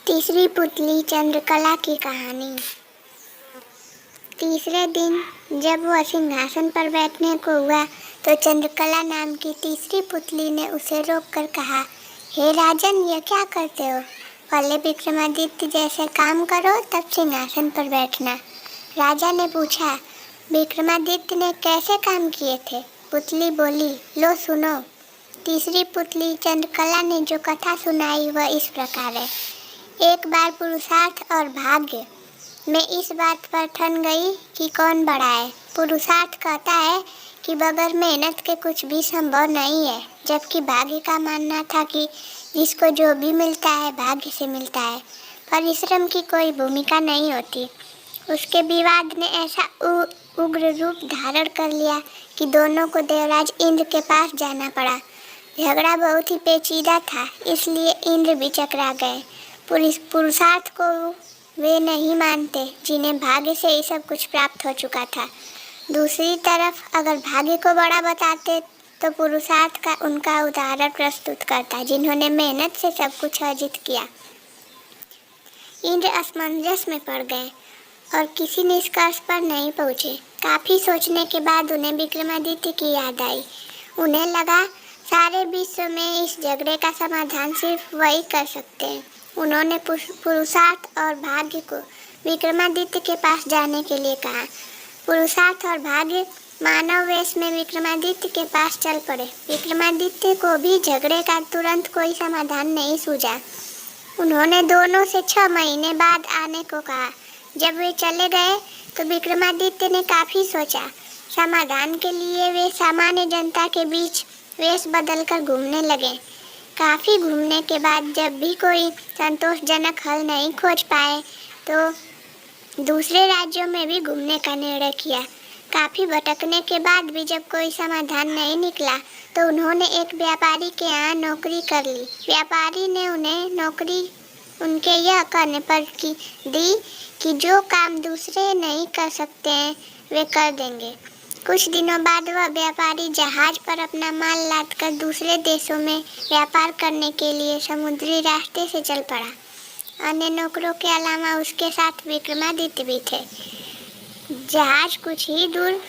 तीसरी पुतली चंद्रकला की कहानी। तीसरे दिन जब वह सिंहासन पर बैठने को हुआ तो चंद्रकला नाम की तीसरी पुतली ने उसे रोककर कहा, हे राजन, यह क्या करते हो? पहले विक्रमादित्य जैसे काम करो, तब सिंहासन पर बैठना। राजा ने पूछा, विक्रमादित्य ने कैसे काम किए थे? पुतली बोली, लो सुनो। तीसरी पुतली चंद्रकला ने जो कथा सुनाई वह इस प्रकार है। एक बार पुरुषार्थ और भाग्य में इस बात पर ठन गई कि कौन बड़ा है। पुरुषार्थ कहता है कि बगैर मेहनत के कुछ भी संभव नहीं है, जबकि भाग्य का मानना था कि जिसको जो भी मिलता है भाग्य से मिलता है, परिश्रम की कोई भूमिका नहीं होती। उसके विवाद ने ऐसा उग्र रूप धारण कर लिया कि दोनों को देवराज इंद्र के पास जाना पड़ा। झगड़ा बहुत ही पेचीदा था, इसलिए इंद्र भी चकरा गए। पुरुषार्थ को वे नहीं मानते जिन्हें भाग्य से ही सब कुछ प्राप्त हो चुका था। दूसरी तरफ अगर भाग्य को बड़ा बताते तो पुरुषार्थ का उनका उदाहरण प्रस्तुत करता, जिन्होंने मेहनत से सब कुछ अर्जित किया। इंद्र असमंजस में पड़ गए और किसी निष्कर्ष पर नहीं पहुंचे। काफी सोचने के बाद उन्हें विक्रमादित्य की याद आई। उन्हें लगा सारे विश्व में इस झगड़े का समाधान सिर्फ वही कर सकते हैं। उन्होंने पुरुषार्थ और भाग्य को विक्रमादित्य के पास जाने के लिए कहा। पुरुषार्थ और भाग्य मानव वेश में विक्रमादित्य के पास चल पड़े। विक्रमादित्य को भी झगड़े का तुरंत कोई समाधान नहीं सूझा। उन्होंने दोनों से 6 महीने बाद आने को कहा। जब वे चले गए तो विक्रमादित्य ने काफी सोचा। समाधान के लिए वे सामान्य जनता के बीच वेश बदलकर घूमने लगे। काफी घूमने के बाद जब भी कोई संतोषजनक हल नहीं खोज पाए तो दूसरे राज्यों में भी घूमने का निर्णय किया। काफी भटकने के बाद भी जब कोई समाधान नहीं निकला तो उन्होंने एक व्यापारी के यहाँ नौकरी कर ली। व्यापारी ने उन्हें नौकरी उनके यह कहने पर दी कि जो काम दूसरे नहीं कर सकते हैं वे कर देंगे। कुछ दिनों बाद वह व्यापारी जहाज पर अपना माल लादकर दूसरे देशों में व्यापार करने के लिए समुद्री रास्ते से चल पड़ा। अन्य नौकरों के अलावा उसके साथ विक्रमादित्य भी थे। जहाज कुछ ही दूर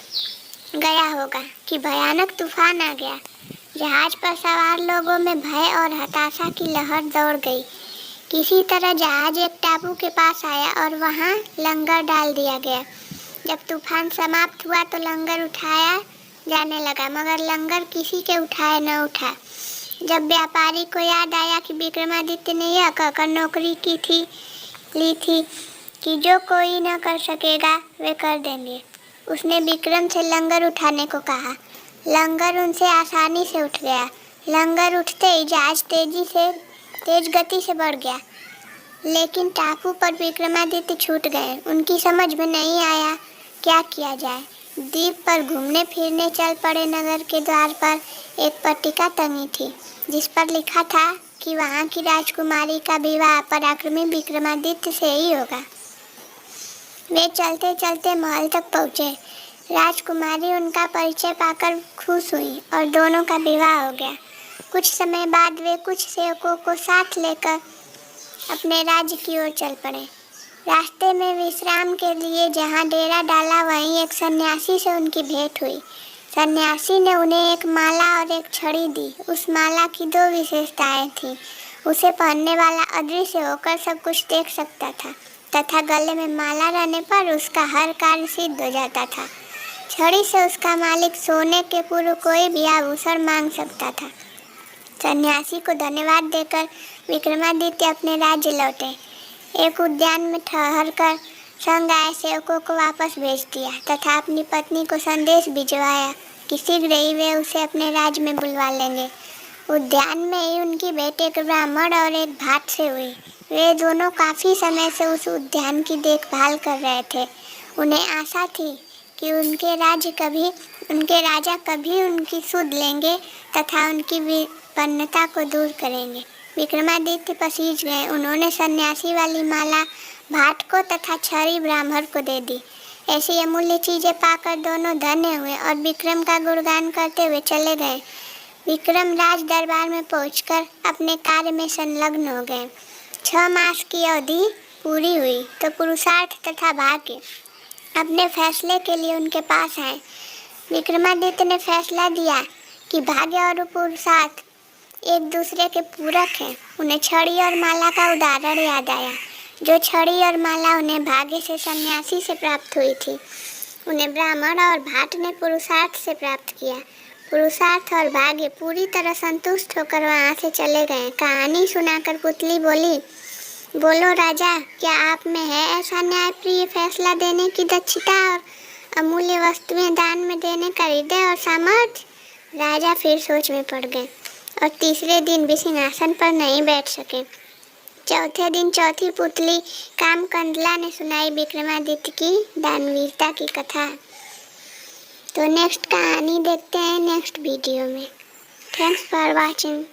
गया होगा कि भयानक तूफान आ गया। जहाज पर सवार लोगों में भय और हताशा की लहर दौड़ गई। किसी तरह जहाज एक टापू के पास आया और वहां लंगर डाल दिया गया। जब तूफान समाप्त हुआ तो लंगर उठाया जाने लगा, मगर लंगर किसी के उठाए न उठा। जब व्यापारी को याद आया कि विक्रमादित्य ने यह कहकर नौकरी ली थी कि जो कोई न कर सकेगा वे कर देंगे, उसने विक्रम से लंगर उठाने को कहा। लंगर उनसे आसानी से उठ गया। लंगर उठते ही जहाज तेज गति से बढ़ गया, लेकिन टापू पर विक्रमादित्य छूट गए। उनकी समझ में नहीं आया क्या किया जाए। द्वीप पर घूमने फिरने चल पड़े। नगर के द्वार पर एक पट्टिका टंगी थी जिस पर लिखा था कि वहां की राजकुमारी का विवाह पराक्रमी विक्रमादित्य से ही होगा। वे चलते चलते महल तक पहुंचे। राजकुमारी उनका परिचय पाकर खुश हुई और दोनों का विवाह हो गया। कुछ समय बाद वे कुछ सेवकों को साथ लेकर अपने राज्य की ओर चल पड़े। रास्ते में विश्राम के लिए जहाँ डेरा डाला वहीं एक सन्यासी से उनकी भेंट हुई। सन्यासी ने उन्हें एक माला और एक छड़ी दी। उस माला की 2 विशेषताएं थीं। उसे पहनने वाला अदृश्य होकर सब कुछ देख सकता था तथा गले में माला रहने पर उसका हर कार्य सिद्ध हो जाता था। छड़ी से उसका मालिक सोने के पूर्व कोई भी आभूषण मांग सकता था। सन्यासी को धन्यवाद देकर विक्रमादित्य अपने राज्य लौटे। एक उद्यान में ठहरकर संग आए सेवकों को वापस भेज दिया तथा अपनी पत्नी को संदेश भिजवाया कि शीघ्र ही वे उसे अपने राज्य में बुलवा लेंगे। उद्यान में ही उनकी भेंट एक ब्राह्मण और एक भाट से हुई। वे दोनों काफी समय से उस उद्यान की देखभाल कर रहे थे। उन्हें आशा थी कि उनके राजा कभी उनकी सुध लेंगे तथा उनकी विपन्नता को दूर करेंगे। विक्रमादित्य पसीज गए। उन्होंने सन्यासी वाली माला भाट को तथा छड़ी ब्राह्मण को दे दी। ऐसी अमूल्य चीजें पाकर दोनों धन्य हुए और विक्रम का गुणगान करते हुए चले गए। विक्रम राज दरबार में पहुंचकर अपने कार्य में संलग्न हो गए। 6 मास की अवधि पूरी हुई तो पुरुषार्थ तथा भाग्य अपने फैसले के लिए उनके पास आए। विक्रमादित्य ने फैसला दिया कि भाग्य और पुरुषार्थ एक दूसरे के पूरक हैं। उन्हें छड़ी और माला का उदाहरण याद आया। जो छड़ी और माला उन्हें भाग्य से सन्यासी से प्राप्त हुई थी, उन्हें ब्राह्मण और भाट ने पुरुषार्थ से प्राप्त किया। पुरुषार्थ और भाग्य पूरी तरह संतुष्ट होकर वहाँ से चले गए। कहानी सुनाकर पुतली बोली, बोलो राजा, क्या आप में है ऐसा न्यायप्रिय फैसला देने की दक्षता और अमूल्य वस्तुएं दान में देने का हृदय और सामर्थ्य? राजा फिर सोच में पड़ गए और तीसरे दिन भी सिंहासन पर नहीं बैठ सके। चौथे दिन चौथी पुतली कामकंदला ने सुनाई विक्रमादित्य की दानवीरता की कथा। तो नेक्स्ट कहानी देखते हैं नेक्स्ट वीडियो में। Thanks for watching.